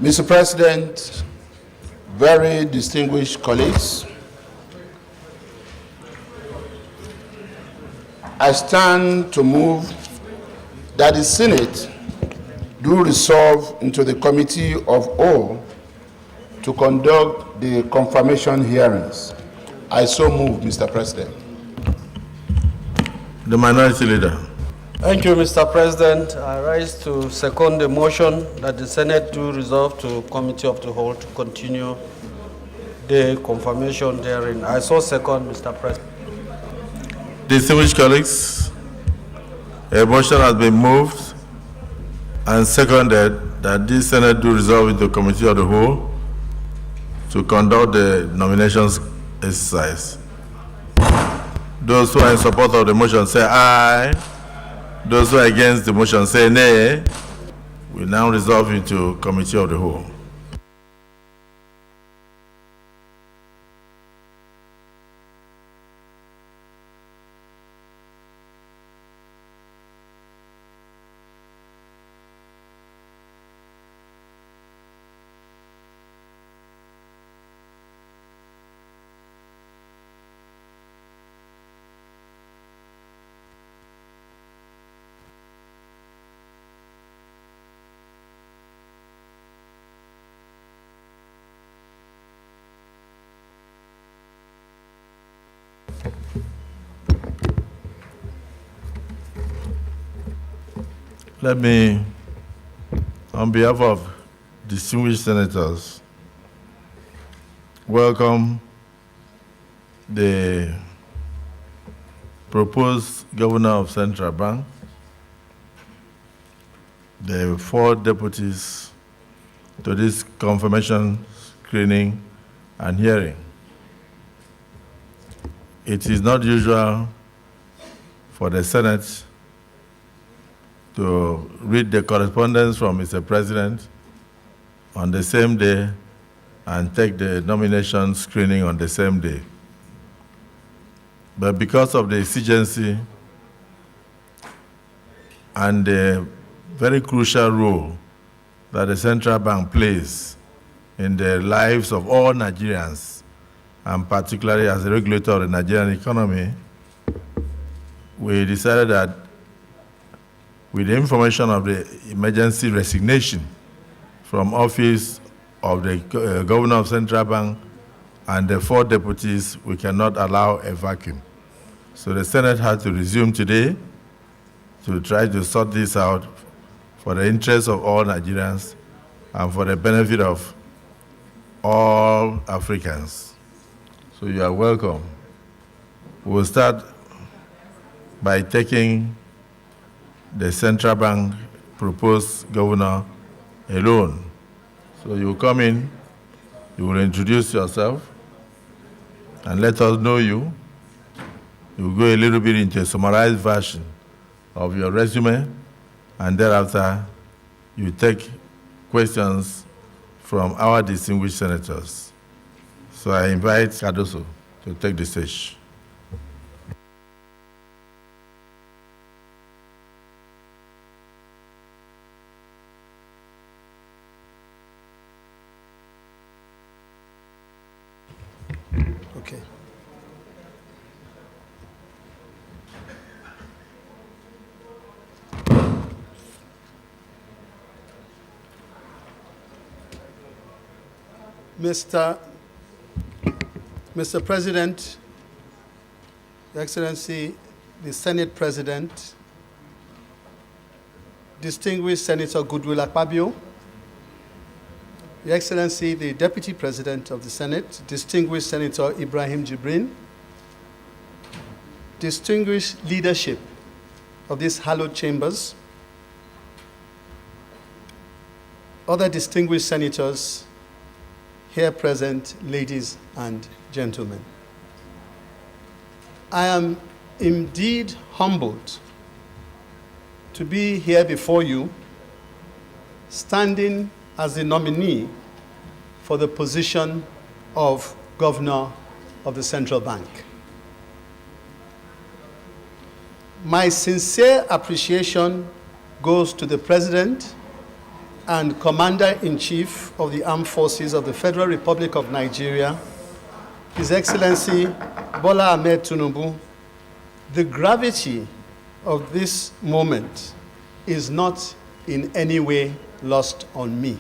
Mr. President, very distinguished colleagues, I stand to move that the Senate do resolve into the Committee of All to conduct the confirmation hearings. I so move, Mr. President. The Minority Leader. Thank you, Mr. President. I rise to second the motion that the Senate do resolve to Committee of the Whole to continue the confirmation hearing. I so second, Mr. President. Distinguished colleagues, a motion has been moved and seconded that this Senate do resolve into Committee of the Whole to conduct the nominations exercise. Those who are in support of the motion say aye. Those who are against the motion say nay. We now resolve into Committee of the Whole. Let me, on behalf of distinguished senators, welcome the proposed governor of Central Bank, the 4 deputies to this confirmation, screening, and hearing. It is not usual for the Senate to read the correspondence from Mr. President on the same day and take the nomination screening on the same day. But because of the exigency and the very crucial role that the Central Bank plays in the lives of all Nigerians, and particularly as a regulator of the Nigerian economy, we decided that with the information of the emergency resignation from office of the governor of Central Bank and the 4 deputies, we cannot allow a vacuum. So the Senate had to resume today to try to sort this out for the interest of all Nigerians and for the benefit of all Africans. So you are welcome. We'll start by taking the Central Bank proposed governor alone. So you come in, you will introduce yourself and let us know you. You go a little bit into a summarized version of your resume, and thereafter you take questions from our distinguished senators. So I invite Cardoso to take the stage. Okay. Mr. President, Your Excellency, the Senate President, distinguished Senator Goodwill Akpabio, Your Excellency, the Deputy President of the Senate, distinguished Senator Ibrahim Jibrin, distinguished leadership of these hallowed chambers, other distinguished senators here present, ladies and gentlemen. I am indeed humbled to be here before you, standing as the nominee for the position of Governor of the Central Bank. My sincere appreciation goes to the President and Commander-in-Chief of the Armed Forces of the Federal Republic of Nigeria, His Excellency Bola Ahmed Tinubu, the gravity of this moment is not in any way lost on me.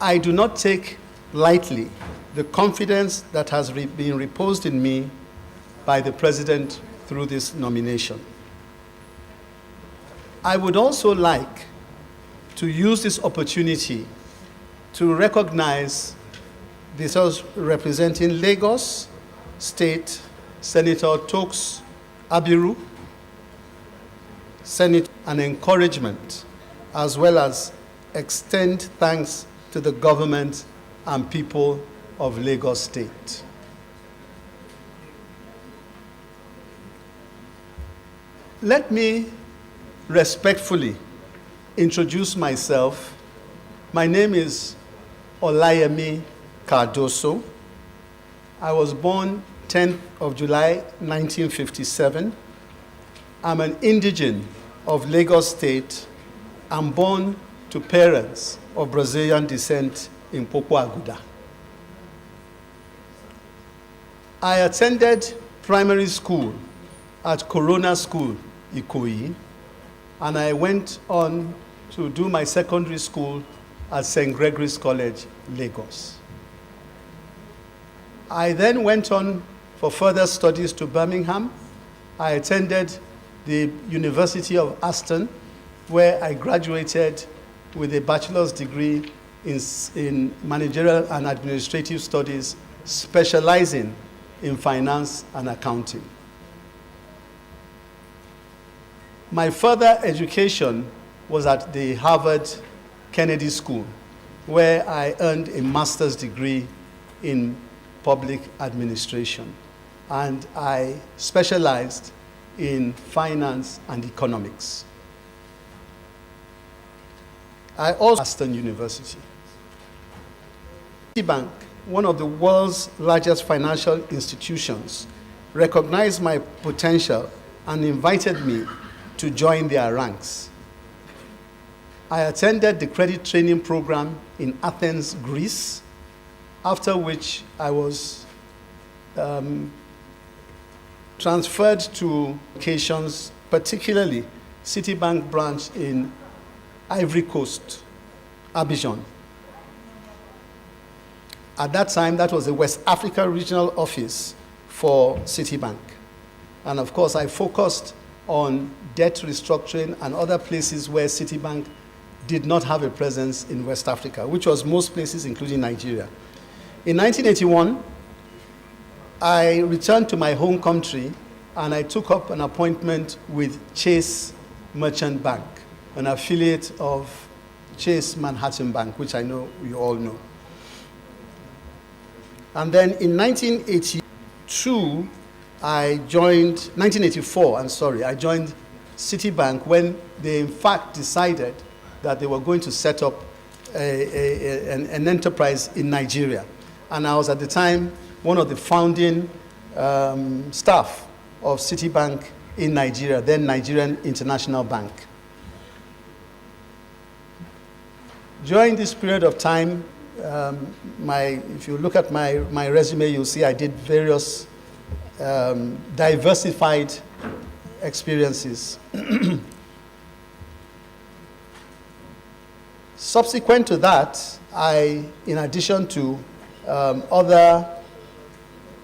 I do not take lightly the confidence that has been reposed in me by the President through this nomination. I would also like to use this opportunity to recognize those representing Lagos State, Senator Tokes Abiru, Senate, and encouragement, as well as extend thanks to the government and people of Lagos State. Let me respectfully introduce myself. My name is Olayemi Cardoso. I was born 10th of July 1957. I'm an indigene of Lagos State. I'm born to parents of Brazilian descent in Popo Aguda. I attended primary school at Corona School, Ikoyi, and I went on to do my secondary school at St. Gregory's College, Lagos. I then went on for further studies to Birmingham. I attended the University of Aston, where I graduated with a bachelor's degree in managerial and administrative studies, specializing in finance and accounting. My further education was at the Harvard Kennedy School, where I earned a master's degree in public administration, and I specialized in finance and economics. I also at Aston University. Citibank, one of the world's largest financial institutions, recognized my potential and invited me to join their ranks. I attended the credit training program in Athens, Greece, after which I was transferred to locations, particularly Citibank branch in Ivory Coast, Abidjan. At that time, that was the West Africa Regional Office for Citibank. And of course, I focused on debt restructuring and other places where Citibank did not have a presence in West Africa, which was most places, including Nigeria. In 1981, I returned to my home country and I took up an appointment with Chase Merchant Bank, an affiliate of Chase Manhattan Bank, which I know you all know. And then in 1984, I joined Citibank when they in fact decided that they were going to set up an enterprise in Nigeria. And I was at the time one of the founding staff of Citibank in Nigeria, then Nigerian International Bank. During this period of time, if you look at my resume, you'll see I did various diversified experiences. Subsequent to that, in addition to other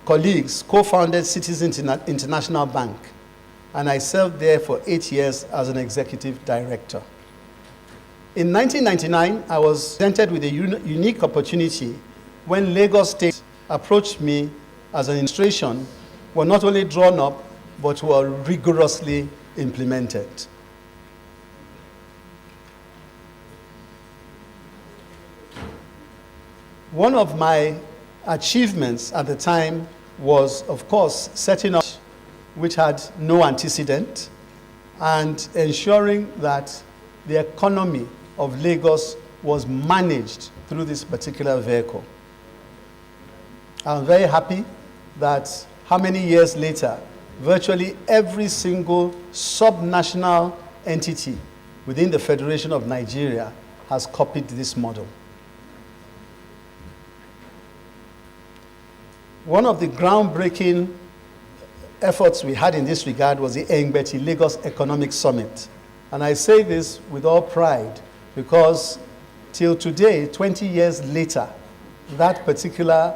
colleagues, co-founded Citizens International Bank, and I served there for 8 years as an executive director. In 1999, I was presented with a unique opportunity when Lagos State approached me as an illustration were not only drawn up, but were rigorously implemented. One of my achievements at the time was, of course, setting up which had no antecedent and ensuring that the economy of Lagos was managed through this particular vehicle. I'm very happy that how many years later, virtually every single subnational entity within the Federation of Nigeria has copied this model. One of the groundbreaking efforts we had in this regard was the Engbeti Lagos Economic Summit. And I say this with all pride because till today, 20 years later, that particular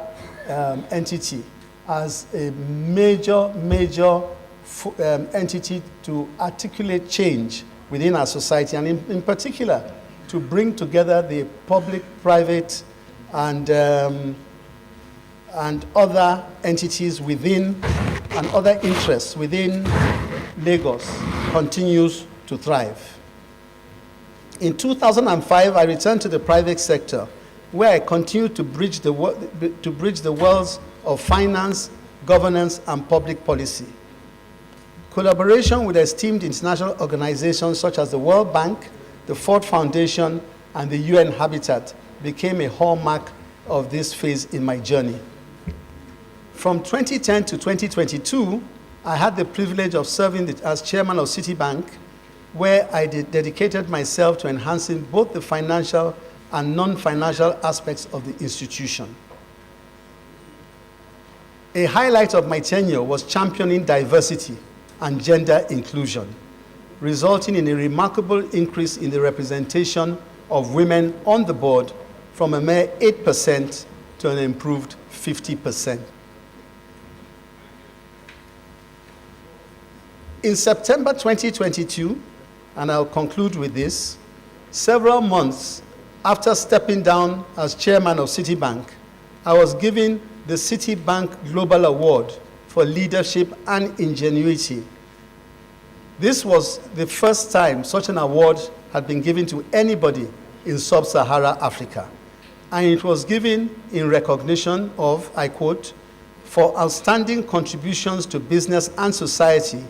entity as a major entity to articulate change within our society, and in particular to bring together the public, private, and other entities within and other interests within Lagos continues to thrive. In 2005, I returned to the private sector, where I continued to bridge the worlds of finance, governance, and public policy. Collaboration with esteemed international organizations such as the World Bank, the Ford Foundation, and the UN Habitat became a hallmark of this phase in my journey. From 2010 to 2022, I had the privilege of serving as chairman of Citibank, where I dedicated myself to enhancing both the financial and non-financial aspects of the institution. A highlight of my tenure was championing diversity and gender inclusion, resulting in a remarkable increase in the representation of women on the board from a mere 8% to an improved 50%. In September 2022, and I'll conclude with this, several months after stepping down as chairman of Citibank, I was given the Citibank Global Award for Leadership and Ingenuity. This was the first time such an award had been given to anybody in sub-Saharan Africa. And it was given in recognition of, I quote, "for outstanding contributions to business and society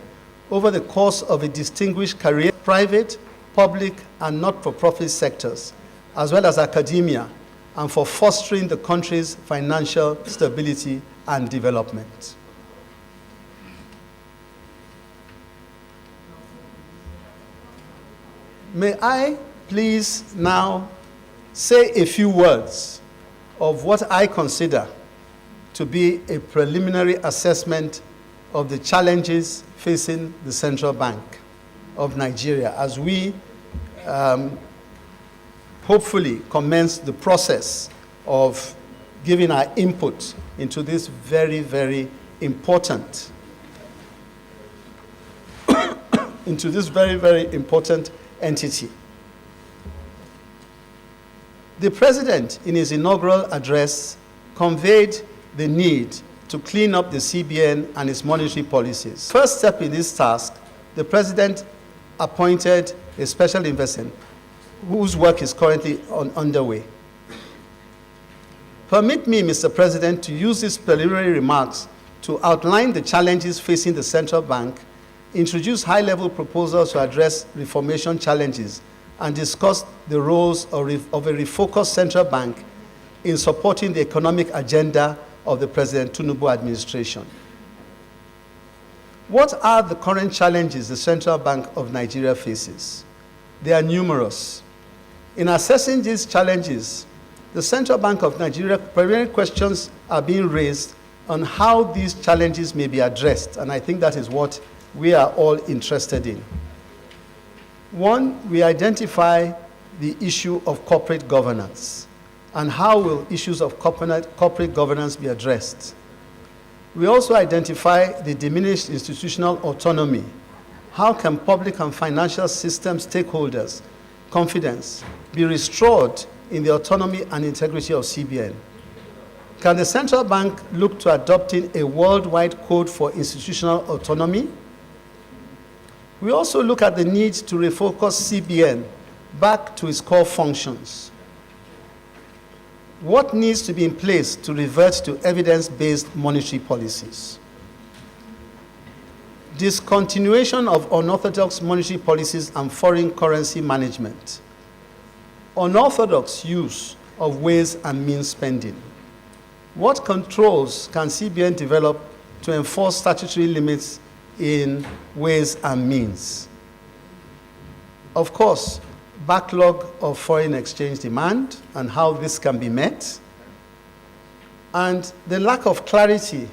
over the course of a distinguished career, private, public, and not-for-profit sectors, as well as academia, and for fostering the country's financial stability and development." May I please now say a few words of what I consider to be a preliminary assessment of the challenges facing the Central Bank of Nigeria as we hopefully commence the process of giving our input into this very, very important entity. The President, in his inaugural address, conveyed the need to clean up the CBN and its monetary policies. First step in this task, the President appointed a special investor whose work is currently underway. Permit me, Mr. President, to use these preliminary remarks to outline the challenges facing the Central Bank, introduce high-level proposals to address reformation challenges, and discuss the roles of a refocused Central Bank in supporting the economic agenda of the President Tinubu administration. What are the current challenges the Central Bank of Nigeria faces? They are numerous. In assessing these challenges, the Central Bank of Nigeria, primary questions are being raised on how these challenges may be addressed, and I think that is what we are all interested in. One, we identify the issue of corporate governance, and how will issues of corporate governance be addressed. We also identify the diminished institutional autonomy. How can public and financial system stakeholders' confidence be restored in the autonomy and integrity of CBN? Can the Central Bank look to adopting a worldwide code for institutional autonomy? We also look at the need to refocus CBN back to its core functions. What needs to be in place to revert to evidence-based monetary policies? Discontinuation of unorthodox monetary policies and foreign currency management. Unorthodox use of ways and means spending. What controls can CBN develop to enforce statutory limits in ways and means? Of course, backlog of foreign exchange demand and how this can be met, and the lack of clarity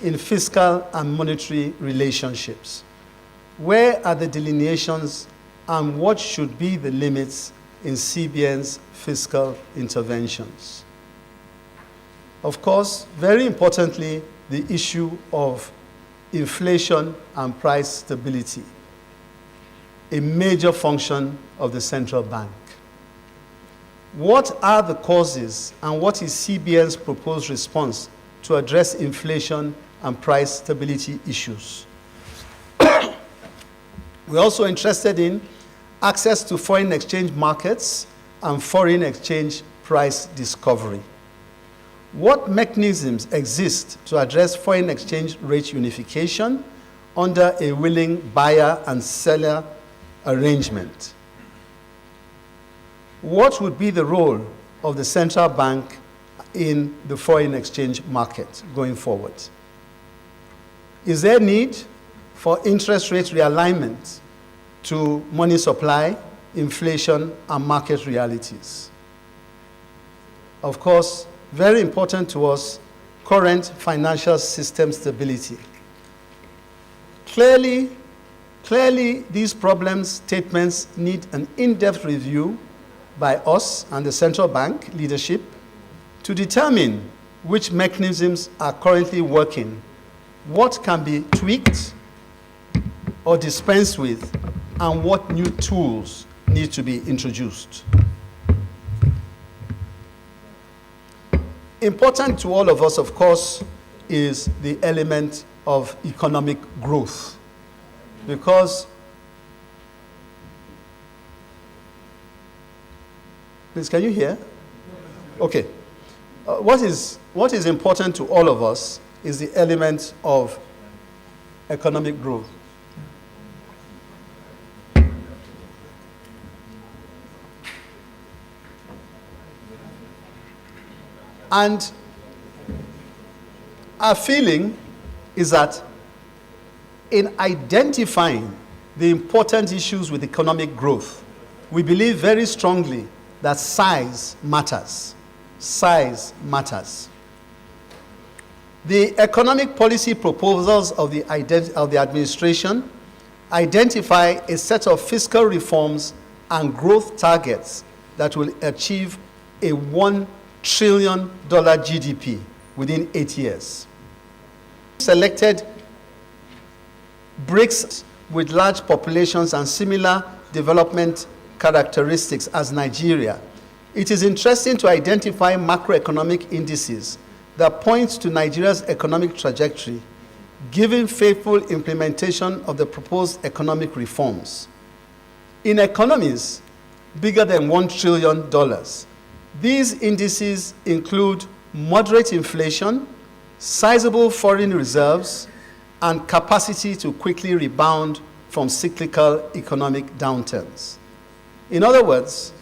in fiscal and monetary relationships. Where are the delineations and what should be the limits in CBN's fiscal interventions? Of course, very importantly, the issue of inflation and price stability, a major function of the central bank. What are the causes and what is CBN's proposed response to address inflation and price stability issues? We're also interested in access to foreign exchange markets and foreign exchange price discovery. What mechanisms exist to address foreign exchange rate unification under a willing buyer and seller arrangement? What would be the role of the central bank in the foreign exchange market going forward? Is there need for interest rate realignment to money supply, inflation, and market realities? Of course, very important to us, current financial system stability. Clearly, these problem statements need an in-depth review by us and the central bank leadership to determine which mechanisms are currently working, what can be tweaked or dispensed with, and what new tools need to be introduced. Important to all of us, of course, is the element of economic growth, because please, can you hear? Okay. What is important to all of us is the element of economic growth. And our feeling is that in identifying the important issues with economic growth, we believe very strongly that size matters. Size matters. The economic policy proposals of the administration identify a set of fiscal reforms and growth targets that will achieve a $1 trillion GDP within 8 years. Selected BRICS with large populations and similar development characteristics as Nigeria. It is interesting to identify macroeconomic indices that point to Nigeria's economic trajectory, given faithful implementation of the proposed economic reforms. In economies bigger than $1 trillion, these indices include moderate inflation, sizable foreign reserves, and capacity to quickly rebound from cyclical economic downturns. In other words,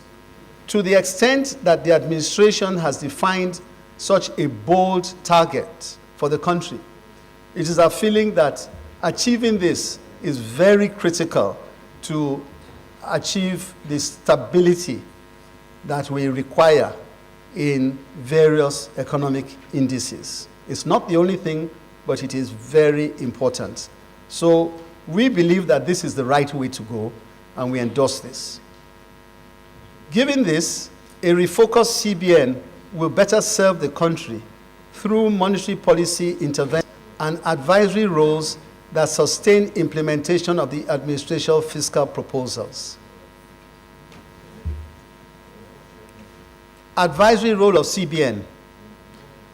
to the extent that the administration has defined such a bold target for the country, it is our feeling that achieving this is very critical to achieve the stability that we require in various economic indices. It's not the only thing, but it is very important. So we believe that this is the right way to go, and we endorse this. Given this, a refocused CBN will better serve the country through monetary policy intervention and advisory roles that sustain implementation of the administration's fiscal proposals. Advisory role of CBN.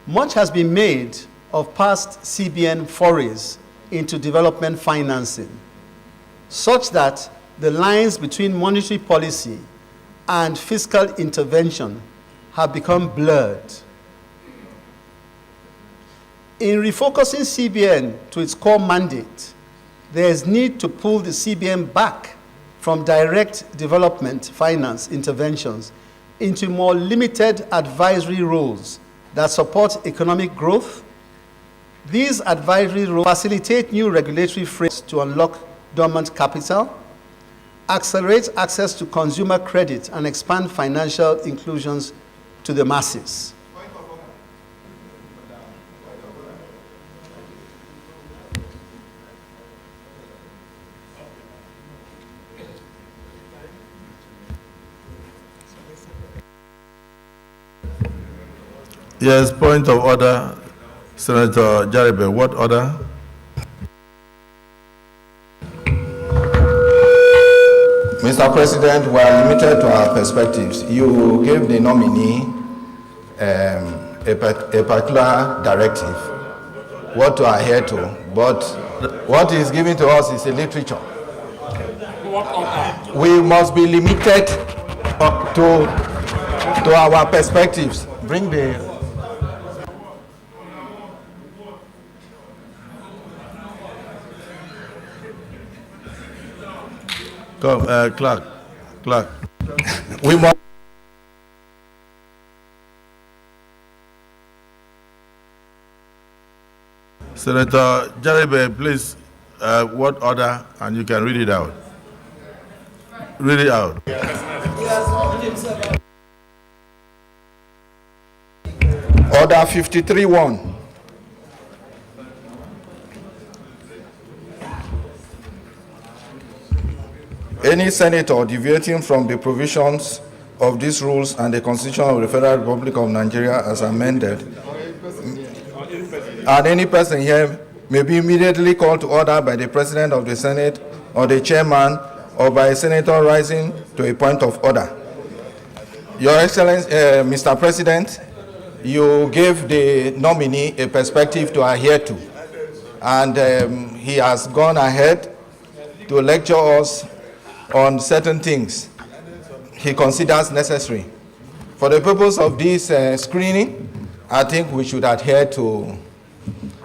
Much has been made of past CBN forays into development financing, such that the lines between monetary policy and fiscal intervention have become blurred. In refocusing CBN to its core mandate, there is need to pull the CBN back from direct development finance interventions into more limited advisory roles that support economic growth. These advisory roles facilitate new regulatory frameworks to unlock dormant capital, accelerate access to consumer credit, and expand financial inclusions to the masses. Yes, point of order. Senator Jaribe, what order? Mr. President, we are limited to our perspectives. You gave the nominee a particular directive, what to adhere to, but what is given to us is a literature. We must be limited to our perspectives. Bring the... Come, Clark. We must... Senator Jaribe, please, what order? And you can read it out. Read it out. Order 53-1. Any senator deviating from the provisions of these rules and the Constitution of the Federal Republic of Nigeria as amended, and any person here may be immediately called to order by the President of the Senate or the Chairman or by a senator rising to a point of order. Your Excellency, Mr. President, you gave the nominee a perspective to adhere to, and he has gone ahead to lecture us on certain things he considers necessary. For the purpose of this screening, I think we should adhere to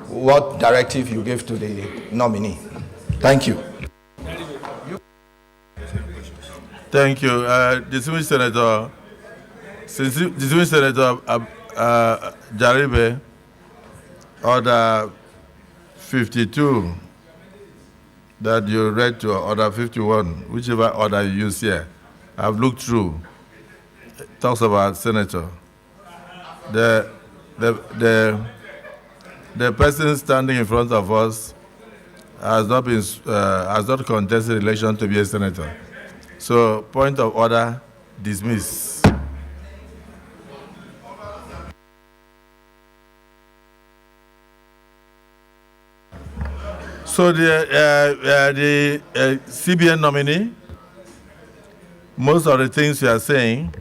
what directive you gave to the nominee. Thank you. Thank you. Distinguished Senator Jaribe, order 52 that you read to order 51, whichever order you use here. I've looked through. It talks about senator. The person standing in front of us has not contested election to be a senator. So, point of order, dismiss. So the CBN nominee, most of the things you are saying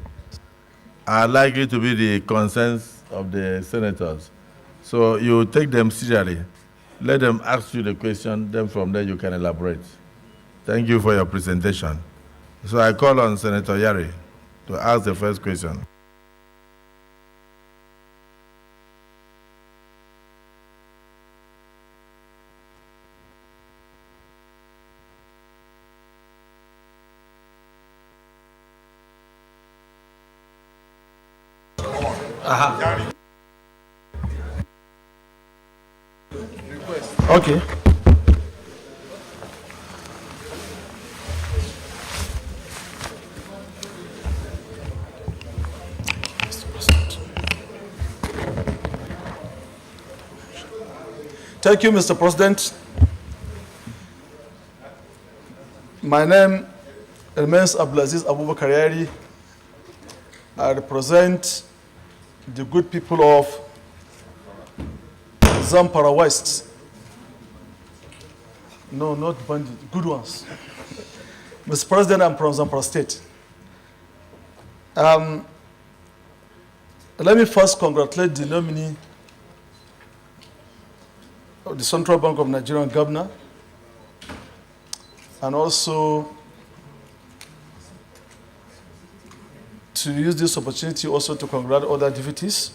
are likely to be the concerns of the senators. So you take them seriously. Let them ask you the question, then from there you can elaborate. Thank you for your presentation. So I call on Senator Yari to ask the first question. Okay. Thank you, Mr. President. My name remains Abdulaziz Abubakar Yari. I represent the good people of Zamfara West. No, not bandit, good ones. Mr. President, I'm from Zamfara State. Let me first congratulate the nominee of the Central Bank of Nigeria Governor, and also to use this opportunity also to congratulate other deputies.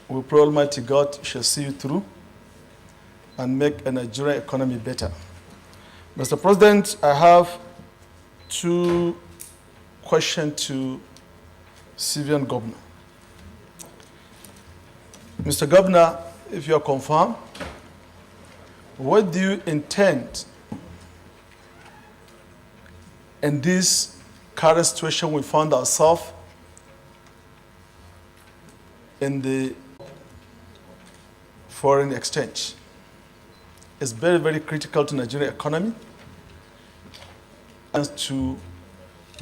We pray Almighty God shall see you through and make a Nigerian economy better. Mr. President, I have two questions to civilian governor. Mr. Governor, if you are confirmed, what do you intend in this current situation we found ourselves in the foreign exchange. It's very, very critical to Nigerian economy and to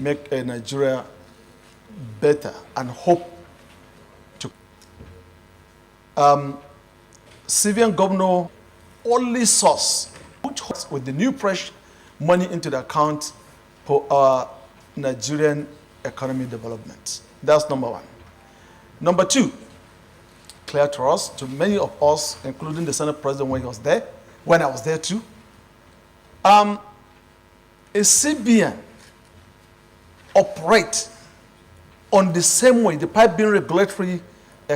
make Nigeria better and hope to. Civilian governor only source with the new fresh money into the account for our Nigerian economy development. That's number one. Number two, clear to us, to many of us, including the Senate President when he was there, when I was there too, a CBN operate on the same way, the pipe being regulatory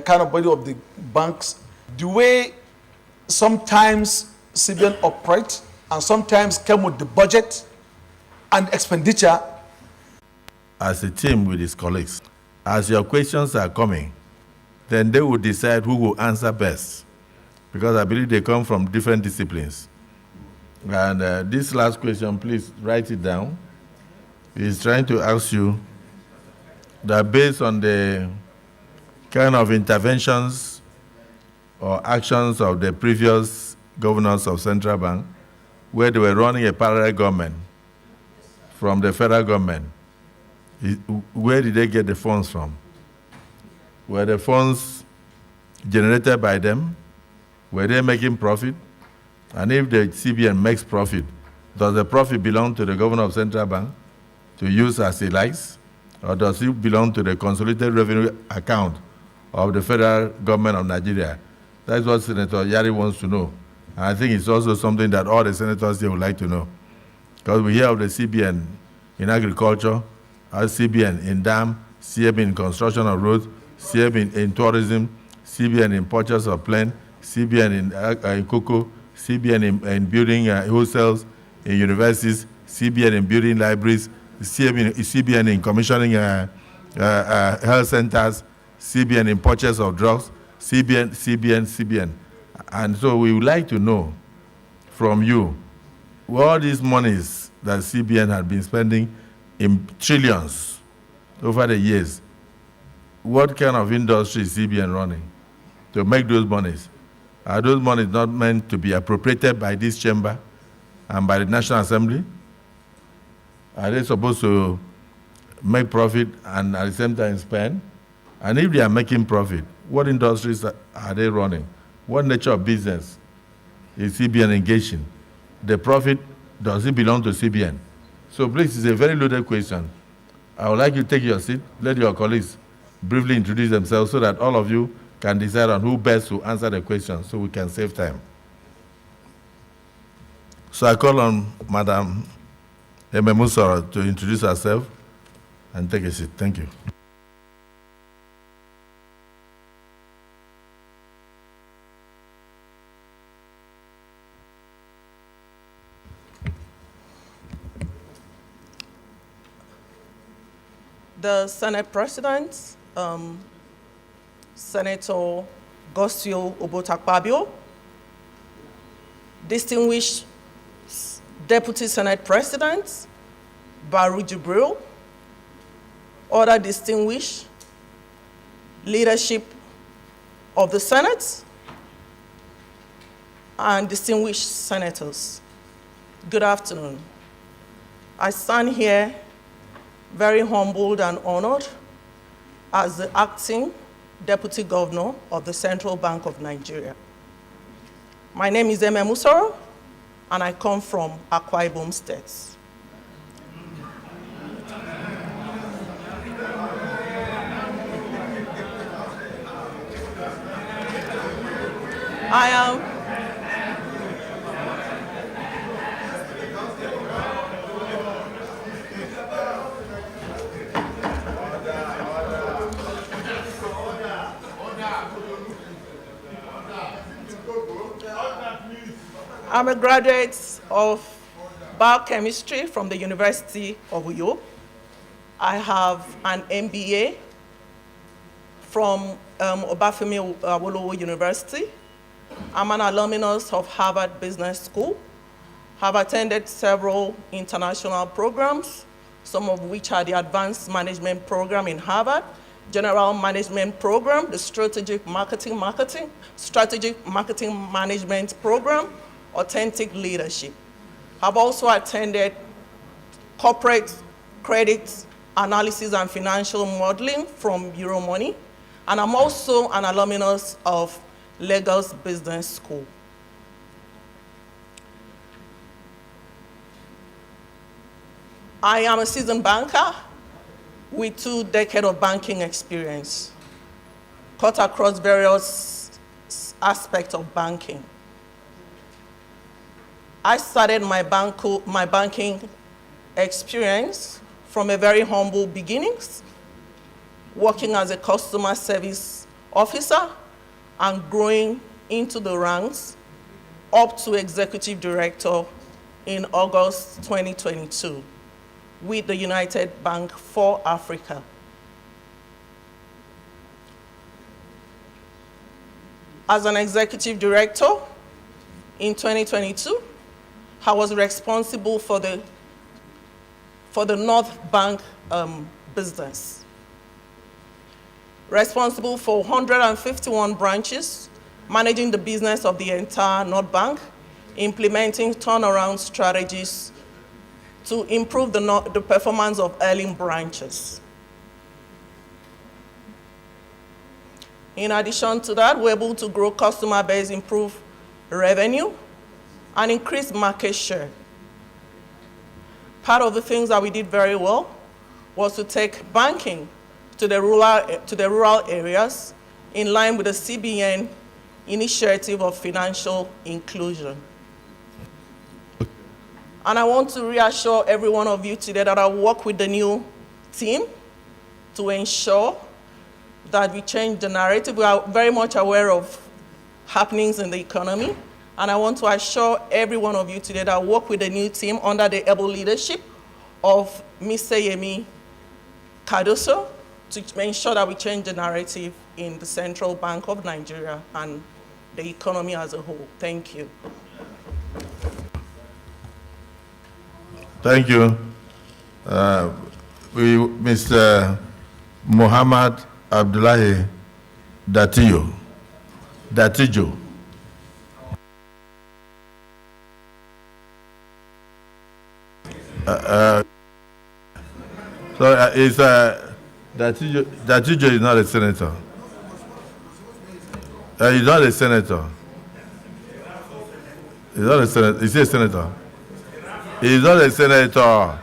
kind of body of the banks, the way sometimes CBN operate and sometimes come with the budget and expenditure. As a team with his colleagues, as your questions are coming, then they will decide who will answer best, because I believe they come from different disciplines. And this last question, please write it down. He's trying to ask you that based on the kind of interventions or actions of the previous governors of Central Bank, where they were running a parallel government from the federal government, where did they get the funds from? Were the funds generated by them? Were they making profit? And if the CBN makes profit, does the profit belong to the governor of Central Bank to use as he likes? Or does it belong to the consolidated revenue account of the federal government of Nigeria? That's what Senator Yari wants to know. And I think it's also something that all the senators here would like to know. Because we hear of the CBN in agriculture, CBN in dam, CBN in construction of roads, CBN in tourism, CBN in purchase of plane, CBN in cocoa, CBN in building hostels in universities, CBN in building libraries, CBN in commissioning health centers, CBN in purchase of drugs, CBN. And so we would like to know from you, all these monies that CBN had been spending in trillions over the years, what kind of industry is CBN running to make those monies? Are those monies not meant to be appropriated by this chamber and by the National Assembly? Are they supposed to make profit and at the same time spend? And if they are making profit, what industries are they running? What nature of business is CBN engaged in? The profit, does it belong to CBN? So please, it's a very loaded question. I would like you to take your seat, let your colleagues briefly introduce themselves so that all of you can decide on who best to answer the question so we can save time. So I call on Madam Musoro to introduce herself and take a seat. Thank you. The Senate President, Senator Gosio Obotakpabio, distinguished Deputy Senate President Baru Jibril, other distinguished leadership of the Senate, and distinguished senators. Good afternoon. I stand here very humbled and honored as the acting Deputy Governor of the Central Bank of Nigeria. My name is Musoro, and I come from Akwa Ibom State. I'm a graduate of biochemistry from the University of Uyo. I have an MBA from Obafemi Awolowo University. I'm an alumnus of Harvard Business School. Have attended several international programs some of which are the Advanced Management Program in Harvard, General Management Program, the Strategic Marketing Management Program, Authentic Leadership. I've also attended Corporate Credit Analysis and Financial Modeling from Euromoney, and I'm also an alumnus of Lagos Business School. I am a seasoned banker with 2 decades of banking experience, cut across various aspects of banking. I started my banking experience from a very humble beginnings, working as a customer service officer and growing into the ranks up to executive director in August 2022 with the United Bank for Africa. As an executive director in 2022, I was responsible for the North Bank business. Responsible for 151 branches, managing the business of the entire North Bank, implementing turnaround strategies to improve the performance of early branches. In addition to that, we're able to grow customer base, improve revenue, and increase market share. Part of the things that we did very well was to take banking to the rural areas in line with the CBN initiative of financial inclusion. And I want to reassure every one of you today that I work with the new team to ensure that we change the narrative. We are very much aware of happenings in the economy, and I want to assure every one of you today that I work with the new team under the able leadership of Mr. Yemi Cardoso to ensure that we change the narrative in the Central Bank of Nigeria and the economy as a whole. Thank you. Thank you. Mr. Muhammad Abdullahi Datijo. Datijo is not a senator. He's not a senator. He's not a senator. Is he a senator? He's not a senator.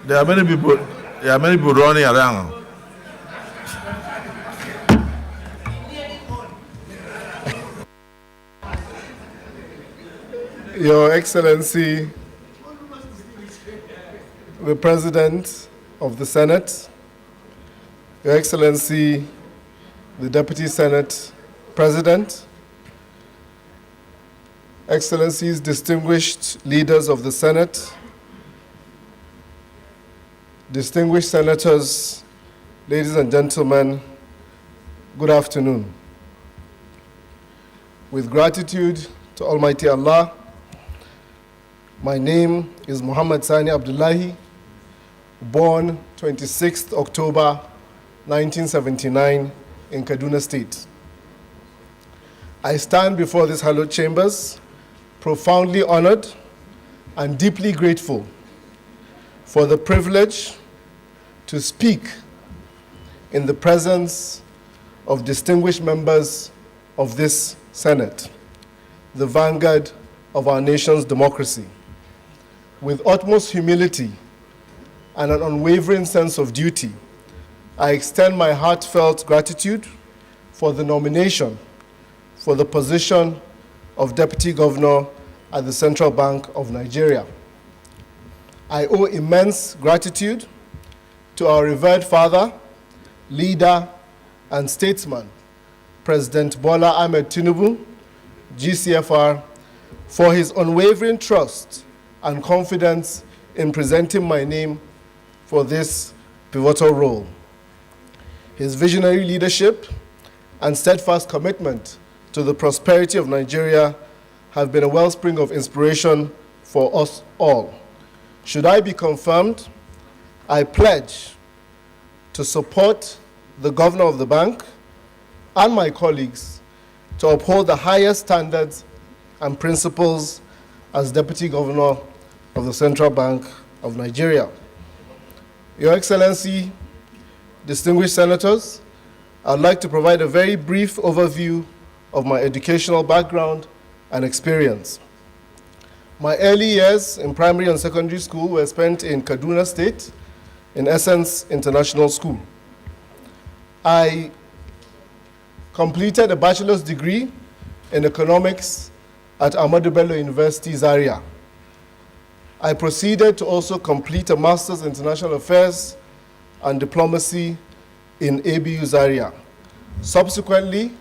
There are many people. There are many people running around. Your Excellency, the President of the Senate, Your Excellency, the Deputy Senate President, Excellencies, distinguished leaders of the Senate, distinguished senators, ladies and gentlemen, good afternoon. With gratitude to Almighty Allah, my name is Muhammad Sani Abdullahi, born 26th October 1979 in Kaduna State. I stand before these hallowed chambers profoundly honored and deeply grateful for the privilege to speak in the presence of distinguished members of this Senate, the vanguard of our nation's democracy. With utmost humility and an unwavering sense of duty, I extend my heartfelt gratitude for the nomination for the position of Deputy Governor at the Central Bank of Nigeria. I owe immense gratitude to our revered father, leader, and statesman, President Bola Ahmed Tinubu, GCFR, for his unwavering trust and confidence in presenting my name for this pivotal role. His visionary leadership and steadfast commitment to the prosperity of Nigeria have been a wellspring of inspiration for us all. Should I be confirmed, I pledge to support the governor of the bank and my colleagues to uphold the highest standards and principles as Deputy Governor of the Central Bank of Nigeria. Your Excellency, distinguished senators, I'd like to provide a very brief overview of my educational background and experience. My early years in primary and secondary school were spent in Kaduna State, in Essence International School. I completed a bachelor's degree in economics at Ahmadu Bello University, Zaria. I proceeded to also complete a master's in international affairs and diplomacy in ABU Zaria. Subsequently,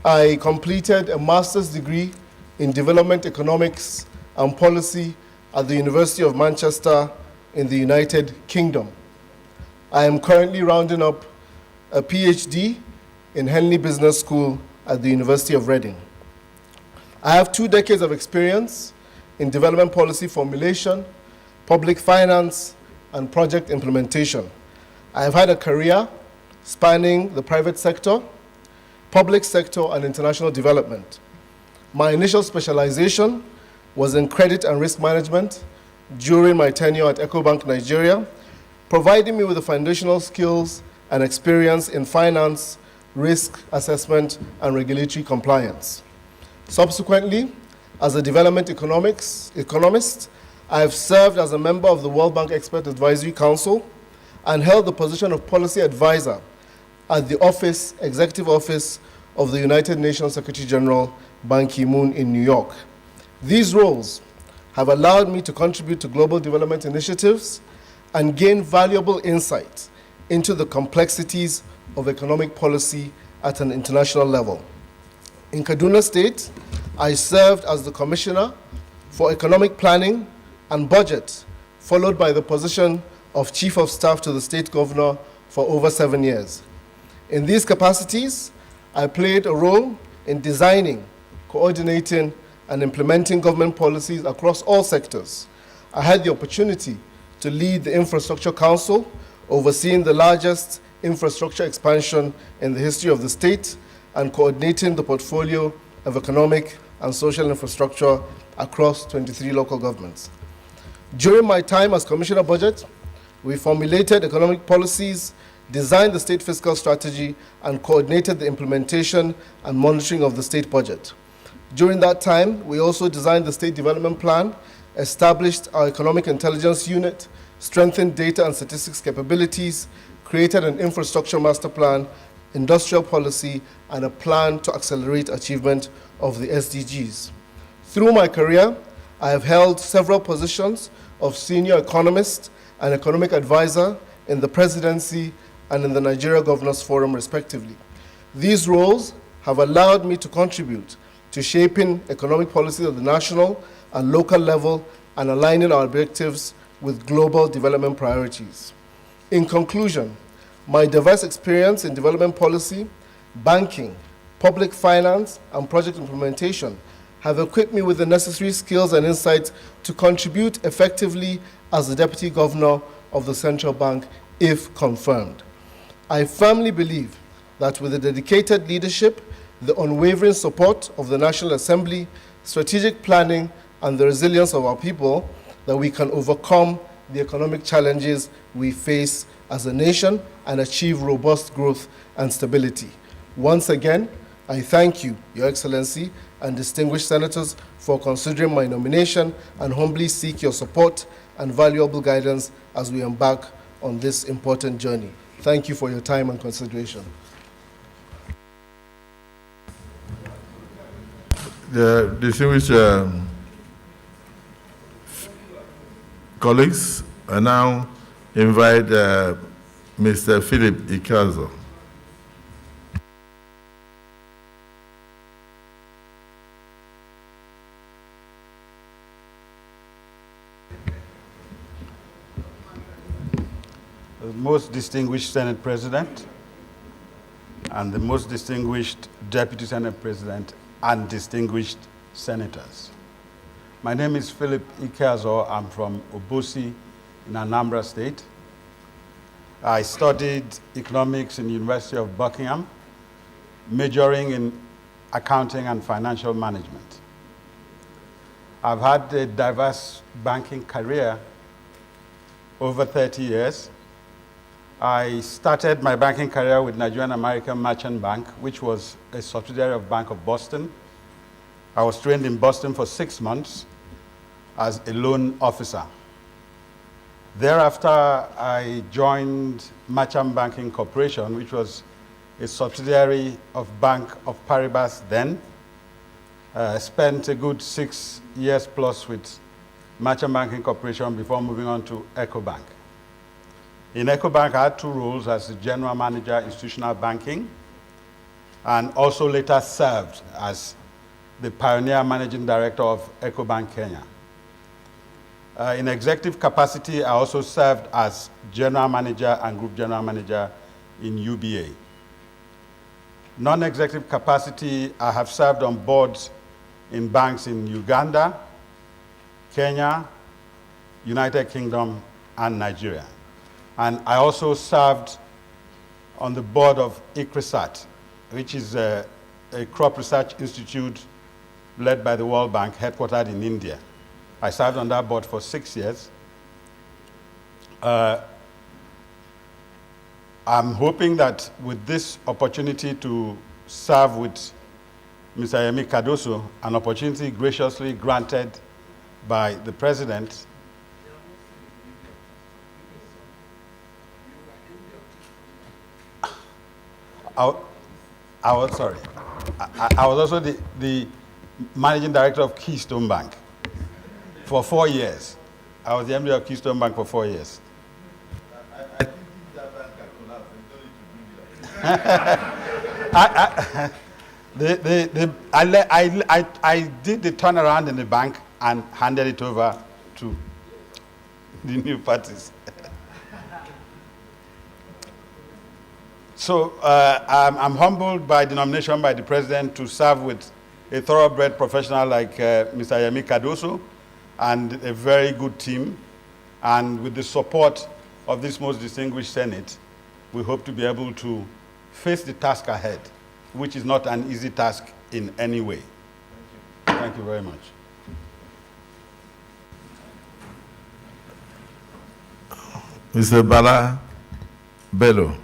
I completed a master's degree in development economics and policy at the University of Manchester in the United Kingdom. I am currently rounding up a PhD in Henley Business School at the University of Reading. I have 2 decades of experience in development policy formulation, public finance, and project implementation. I have had a career spanning the private sector, public sector, and international development. My initial specialization was in credit and risk management during my tenure at EcoBank Nigeria, providing me with the foundational skills and experience in finance, risk assessment, and compliance. Subsequently, as a development economist, I have served as a member of the World Bank Expert Advisory Council and held the position of policy advisor at the Executive Office of the United Nations Secretary General Ban Ki-moon in New York. These roles have allowed me to contribute to global development initiatives and gain valuable insight into the complexities of economic policy at an international level. In Kaduna State, I served as the Commissioner for Economic Planning and Budget, followed by the position of Chief of Staff to the State Governor for over 7 years. In these capacities, I played a role in designing, coordinating, and implementing government policies across all sectors. I had the opportunity to lead the Infrastructure Council, overseeing the largest infrastructure expansion in the history of the state and coordinating the portfolio of economic and social infrastructure across 23 local governments. During my time as Commissioner Budget, we formulated economic policies, designed the state fiscal strategy, and coordinated the implementation and monitoring of the state budget. During that time, we also designed the State Development Plan, established our Economic Intelligence Unit, strengthened data and statistics capabilities, created an infrastructure master plan, industrial policy, and a plan to accelerate achievement of the SDGs. Through my career, I have held several positions of senior economist and economic advisor in the presidency and in the Nigeria Governors Forum, respectively. These roles have allowed me to contribute to shaping economic policies at the national and local level and aligning our objectives with global development priorities. In conclusion, my diverse experience in development policy, banking, public finance, and project implementation have equipped me with the necessary skills and insights to contribute effectively as the Deputy Governor of the Central Bank, if confirmed. I firmly believe that with the dedicated leadership, the unwavering support of the National Assembly, strategic planning, and the resilience of our people, that we can overcome the economic challenges we face as a nation and achieve robust growth and stability. Once again, I thank you, Your Excellency, and distinguished senators for considering my nomination and humbly seek your support and valuable guidance as we embark on this important journey. Thank you for your time and consideration. The distinguished colleagues, I now invite Mr. Philip Ikazo. The most distinguished Senate President and the most distinguished Deputy Senate President and distinguished senators. My name is Philip Ikeazo. I'm from Obosi in Anambra State. I studied economics in the University of Buckingham, majoring in accounting and financial management. I've had a diverse banking career over 30 years. I started my banking career with Nigerian American Merchant Bank, which was a subsidiary of Bank of Boston. I was trained in Boston for 6 months as a loan officer. Thereafter, I joined Merchant Banking Corporation, which was a subsidiary of Bank of Paribas then. Spent a good 6 years plus with Merchant Banking Corporation before moving on to EcoBank. In EcoBank, I had 2 roles as the General Manager, Institutional Banking, and also later served as the Pioneer Managing Director of EcoBank Kenya. In executive capacity, I also served as General Manager and Group General Manager in UBA. Non-executive capacity, I have served on boards in banks in Uganda, Kenya, United Kingdom, and Nigeria. And I also served on the board of ICRISAT, which is a crop research institute led by the World Bank, headquartered in India. I served on that board for 6 years. I'm hoping that with this opportunity to serve with Mr. Yemi Cardoso, an opportunity graciously granted by the President, I was also the Managing Director of Keystone Bank for 4 years. I was the MD of Keystone Bank for 4 years. I did the turnaround in the bank and handed it over to the new parties. So I'm humbled by the nomination by the President to serve with a thoroughbred professional like Mr. Yemi Cardoso and a very good team. And with the support of this most distinguished Senate, we hope to be able to face the task ahead, which is not an easy task in any way. Thank you very much. Mr. Bala Bello.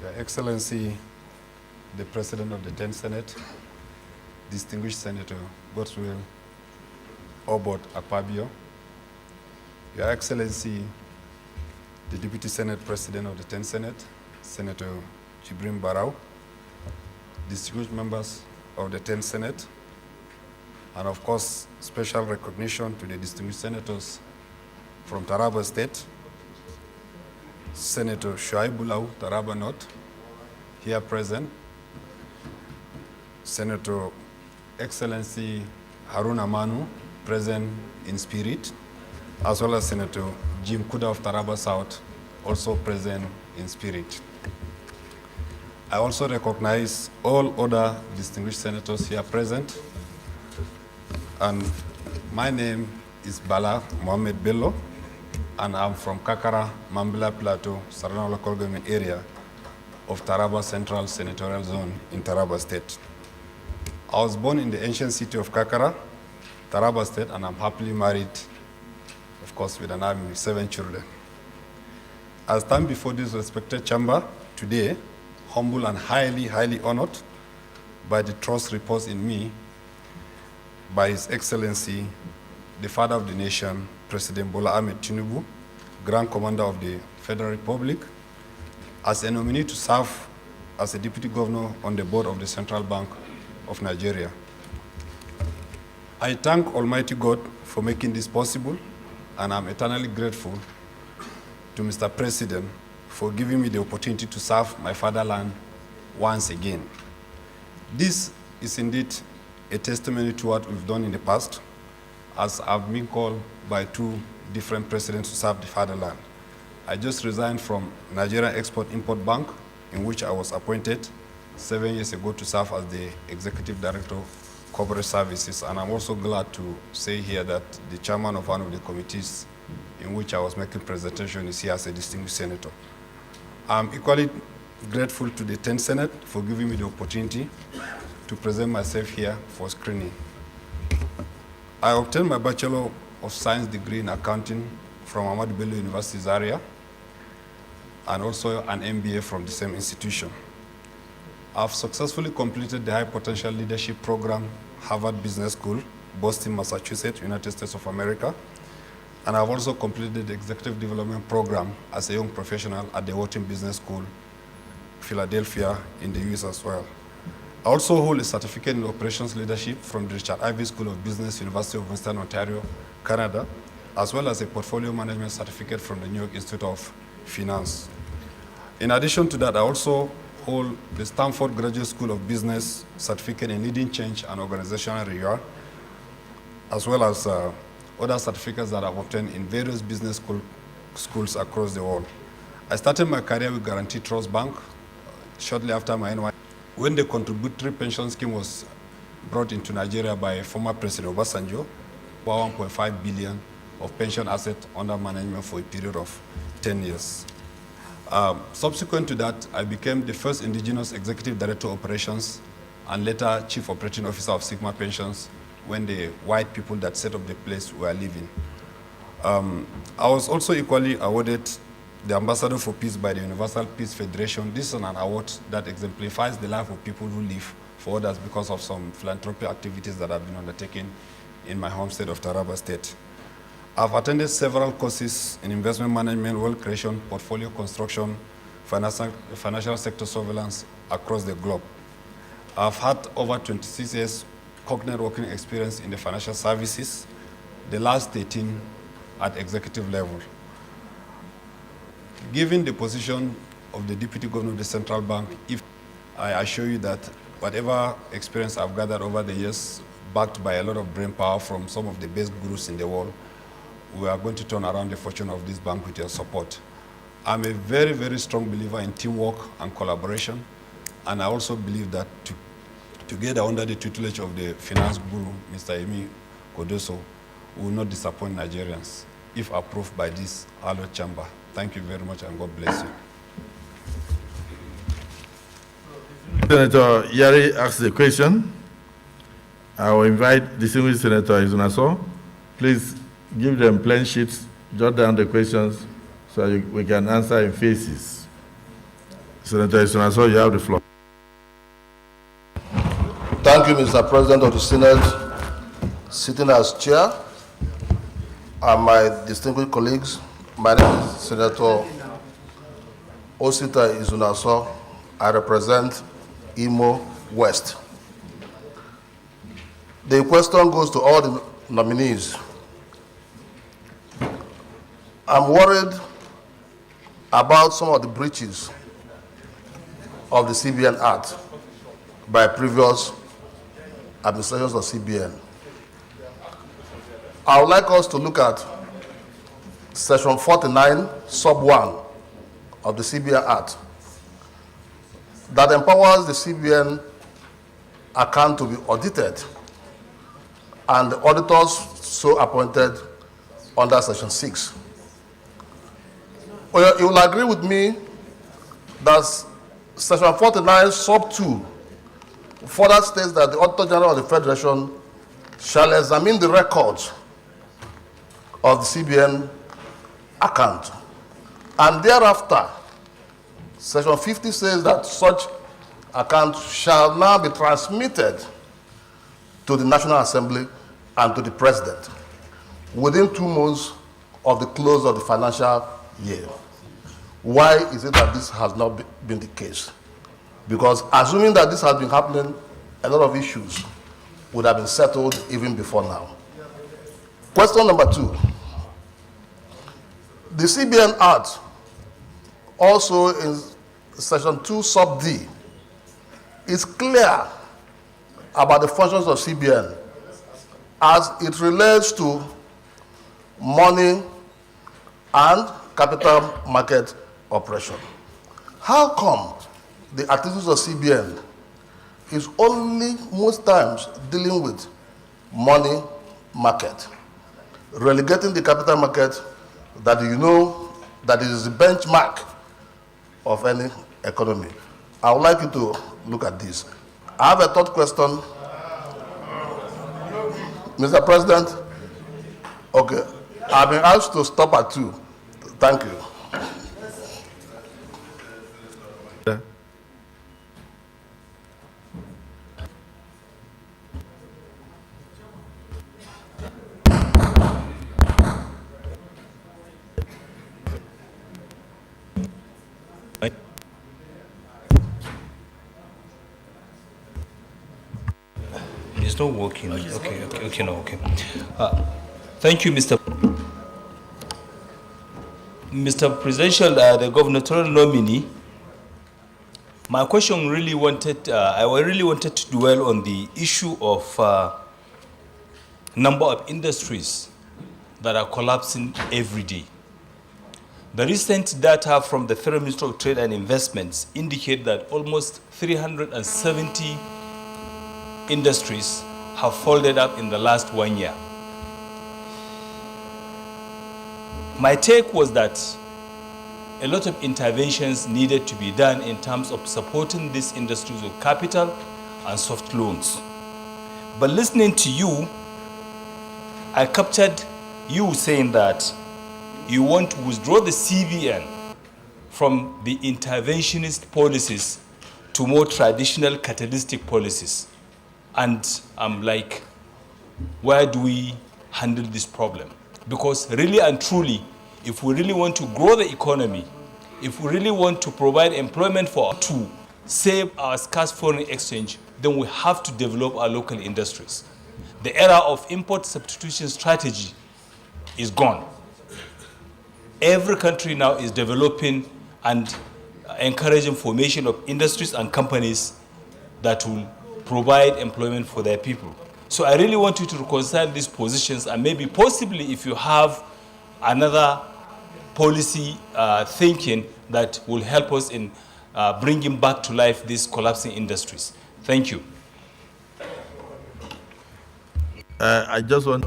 Your Excellency, the President of the 10th Senate, distinguished Senator Godswill Obot Akpabio, Your Excellency, the Deputy Senate President of the 10th Senate, Senator Jibrin Barau, distinguished members of the 10th Senate, and of course, special recognition to the distinguished senators from Taraba State, Senator Shuaibulau, Taraba North, here present, Senator Excellency Haruna Manu, present in spirit, as well as Senator Jim Kuda of Taraba South, also present in spirit. I also recognize all other distinguished senators here present. And my name is Bala Mohammed Bello, and I'm from Kakara, Mambila Plateau, Sarana local government area of Taraba Central Senatorial Zone in Taraba State. I was born in the ancient city of Kakara, Taraba State, and I'm happily married, of course, with an army with 7 children. I stand before this respected chamber today, humble and highly, highly honored by the trust reposed in me by His Excellency, the Father of the Nation, President Bola Ahmed Tinubu, Grand Commander of the Federal Republic, as a nominee to serve as a Deputy Governor on the board of the Central Bank of Nigeria. I thank Almighty God for making this possible, and I'm eternally grateful to Mr. President for giving me the opportunity to serve my fatherland once again. This is indeed a testimony to what we've done in the past, as I've been called by 2 different presidents to serve the fatherland. I just resigned from Nigerian Export-Import Bank, in which I was appointed 7 years ago to serve as the Executive Director of Corporate Services. And I'm also glad to say here that the chairman of one of the committees in which I was making presentation is here as a distinguished senator. I'm equally grateful to the 10th Senate for giving me the opportunity to present myself here for screening. I obtained my Bachelor of Science degree in accounting from Ahmadu Bello University Zaria, and also an MBA from the same institution. I've successfully completed the High Potential Leadership Program, Harvard Business School, Boston, Massachusetts, United States of America. And I've also completed the Executive Development Program as a young professional at the Wharton Business School, Philadelphia, in the US as well. I also hold a certificate in operations leadership from the Richard Ivey School of Business, University of Western Ontario, Canada, as well as a portfolio management certificate from the New York Institute of Finance. In addition to that, I also hold the Stanford Graduate School of Business certificate in leading change and organizational rigor, as well as other certificates that I've obtained in various business schools across the world. I started my career with Guarantee Trust Bank shortly after my NY. When the contributory pension scheme was brought into Nigeria by former President Obasanjo, about 1.5 billion of pension assets under management for a period of 10 years. Subsequent to that, I became the first indigenous executive director of operations and later chief operating officer of Sigma Pensions when the white people that set up the place were leaving. I was also equally awarded the Ambassador for Peace by the Universal Peace Federation. This is an award that exemplifies the life of people who live for others because of some philanthropic activities that have been undertaken in my home state of Taraba State. I've attended several courses in investment management, wealth creation, portfolio construction, financial sector surveillance across the globe. I've had over 26 years cognate working experience in the financial services, the last 18 at executive level. Given the position of the Deputy Governor of the Central Bank, I assure you that whatever experience I've gathered over the years, backed by a lot of brain power from some of the best gurus in the world, we are going to turn around the fortune of this bank with your support. I'm a very, very strong believer in teamwork and collaboration, and I also believe that together under the tutelage of the finance guru, Mr. Emi Kodoso, we will not disappoint Nigerians if approved by this hallowed chamber. Thank you very much, and God bless you. Senator Yari asks the question. I will invite distinguished Senator Izunaso. Please give them plain sheets, jot down the questions so we can answer in phases. Senator Izunaso, you have the floor. Thank you, Mr. President of the Senate, sitting as chair, and my distinguished colleagues. My name is Senator Osita Izunaso. I represent Imo West. The question goes to all the nominees. I'm worried about some of the breaches of the CBN Act by previous administrations of CBN. I would like us to look at Section 49, Sub 1 of the CBN Act that empowers the CBN account to be audited and the auditors so appointed under Section 6. Well, you will agree with me that Section 49, Sub 2 further states that the Auditor General of the Federation shall examine the records of the CBN account. And thereafter, Section 50 says that such account shall now be transmitted to the National Assembly and to the President within 2 months of the close of the financial year. Why is it that this has not been the case? Because assuming that this has been happening, a lot of issues would have been settled even before now. Question number 2. The CBN Act, also in Section 2, Sub D, is clear about the functions of CBN as it relates to money and capital market operation. How come the activities of CBN is only most times dealing with money market, relegating the capital market that you know that is the benchmark of any economy? I would like you to look at this. I have a third question. Mr. President, okay, I've been asked to stop at 2. Thank you. It's not working. Okay, no, okay. Thank you, Mr. Presidential, the gubernatorial nominee. My question really wanted, I really wanted to dwell on the issue of number of industries that are collapsing every day. The recent data from the Federal Ministry of Trade and Investments indicate that almost 370 industries have folded up in the last 1 year. My take was that a lot of interventions needed to be done in terms of supporting these industries with capital and soft loans. But listening to you, I captured you saying that you want to withdraw the CBN from the interventionist policies to more traditional catalytic policies. And I'm like, where do we handle this problem? Because really and truly, if we really want to grow the economy, if we really want to provide employment for to save our scarce foreign exchange, then we have to develop our local industries. The era of import substitution strategy is gone. Every country now is developing and encouraging formation of industries and companies that will provide employment for their people. So I really want you to reconcile these positions, and maybe possibly if you have another policy thinking that will help us in bringing back to life these collapsing industries. Thank you. I just want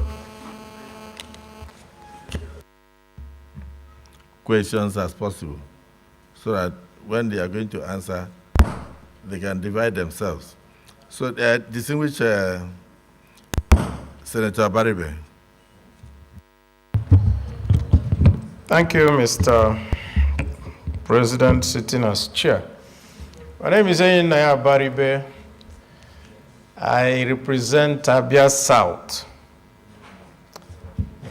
questions as possible so that when they are going to answer, they can divide themselves. So, distinguished Senator Baribe. Thank you, Mr. President, sitting as chair. My name is Naya Baribe. I represent Abia South.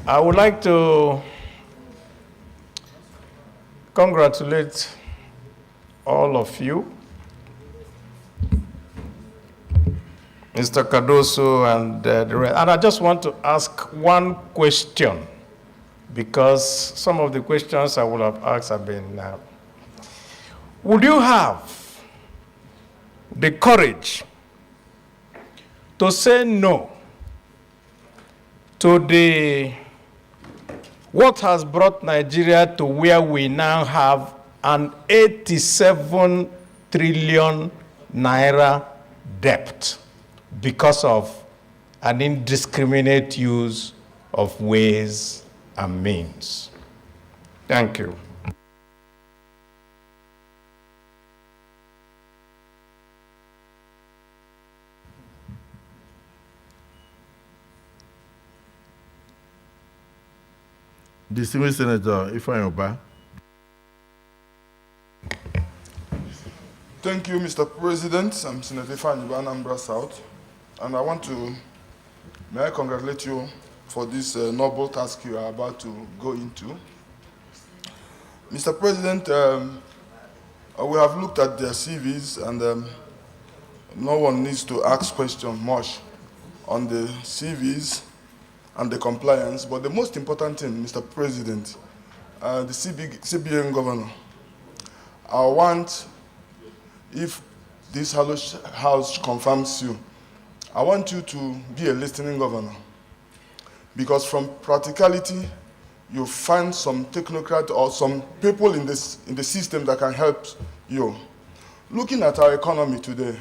I would like to congratulate all of you, Mr. Cardoso and the rest. And I just want to ask one question, because some of the questions I would have asked have been, would you have the courage to say no to what has brought Nigeria to where we now have an 87 trillion naira debt because of an indiscriminate use of ways and means? Thank you. Distinguished Senator Ifeanyi Ubah. Thank you, Mr. President. I'm Senator Ifeanyi Ubah, Anambra South, and may I congratulate you for this noble task you are about to go into. Mr. President, we have looked at their CVs, and no one needs to ask questions much on the CVs and the compliance, but the most important thing, Mr. President, the CBN governor, I want, if this House confirms you, I want you to be a listening governor, because from practicality you find some technocrat or some people in the system that can help you. Looking at our economy today,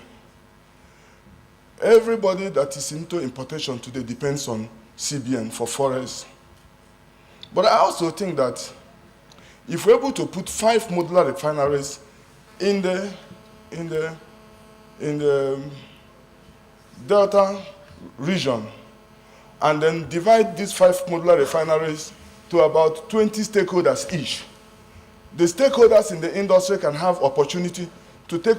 everybody that is into importation today depends on CBN for forex. But I also think that if we're able to put 5 modular refineries in the Delta region, and then divide these 5 modular refineries to about 20 stakeholders each, the stakeholders in the industry can have opportunity to take